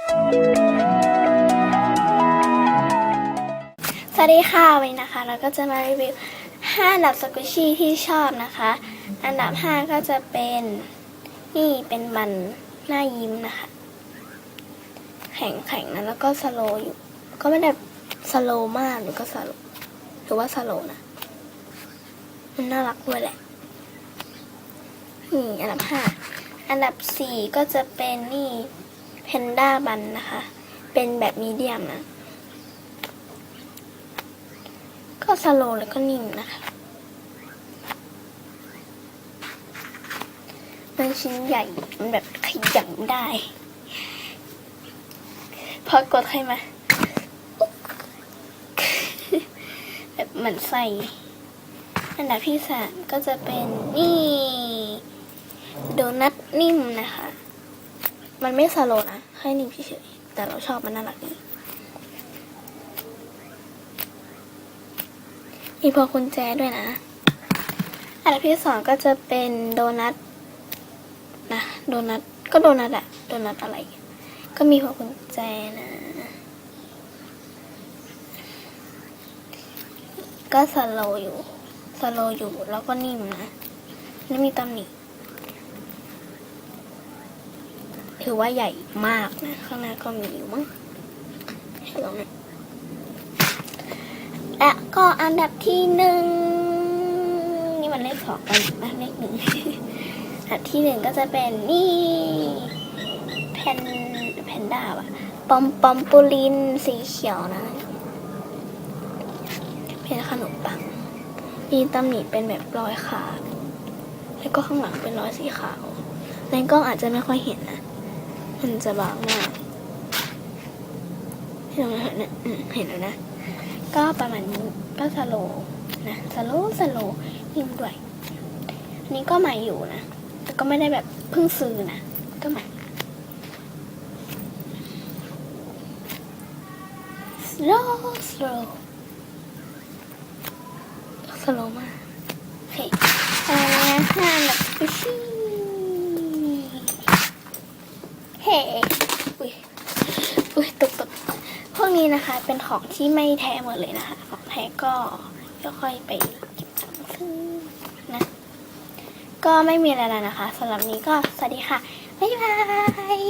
สวัสดีค่ะวันนี้นะคะเราก็จะมารีวิว5อันดับสกุชชี่ที่ชอบนะคะอันดับ5ก็จะเป็นนี่เป็นบันหน้ายิ้มนะคะแข็งๆนะแล้วก็สโลว์อยู่ก็ไม่ได้สโลว์มากหรือก็สโลว์หรือว่าสโลว์นะมันน่ารักด้วยแหละนี่อันดับ5อันดับ4ก็จะเป็นนี่เพนด้าบันนะคะเป็นแบบมีเดียมนะก็สโลว์แล้วก็นิ่มนะคะมันชิ้นใหญ่มันแบบขยับได้พอกดใครมาแบบเหมือนใส่อันดับที่3ก็จะเป็นนี่โดนัทนิ่มนะคะมันไม่สโลว์นะแค่นิ่มเฉยๆแต่เราชอบมันน่ารักดีมีพวงกุญแจด้วยนะอันดับที่2ก็จะเป็นโดนัทนะโดนัทก็โดนัทอะโดนัทอะไรก็มีพวงกุญแจนะก็สโลว์อยู่แล้วก็นิ่มนะแล้วมีตำหนิถือว่าใหญ่มากนะข้างหน้าก็มีอยู่มั้งให้ลองนะและก็อันดับที่1นี่มันเลข2กันนะเลข1อันดับที่1ก็จะเป็นนี่แพนด้าว่ะปอมปูลินสีเขียวนะเป็นขนมปังมีตำหนิเป็นแบบรอยขาดแล้วก็ข้างหลังเป็นรอยสีขาวในกล้องอาจจะไม่ค่อยเห็นนะมันจะบางมากที่เราเห็นนะเห็นแล้วนะก็ประมาณนี้ก็สโลว์นะสโลว์นิ่มด้วยอันนี้ก็ใหม่อยู่นะแต่ก็ไม่ได้แบบเพิ่งซื้อนะก็ใหม่สโลว์มากโอเค5อันดับสกุชชี่เฮ้อุ้ยตกพวกนี้นะคะเป็นของที่ไม่แท้หมดเลยนะคะของแท้ก็ค่อยไปเก็บตังค์ซื้อนะก็ไม่มีอะไรแล้วนะคะสำหรับนี้ก็สวัสดีค่ะบ๊ายบาย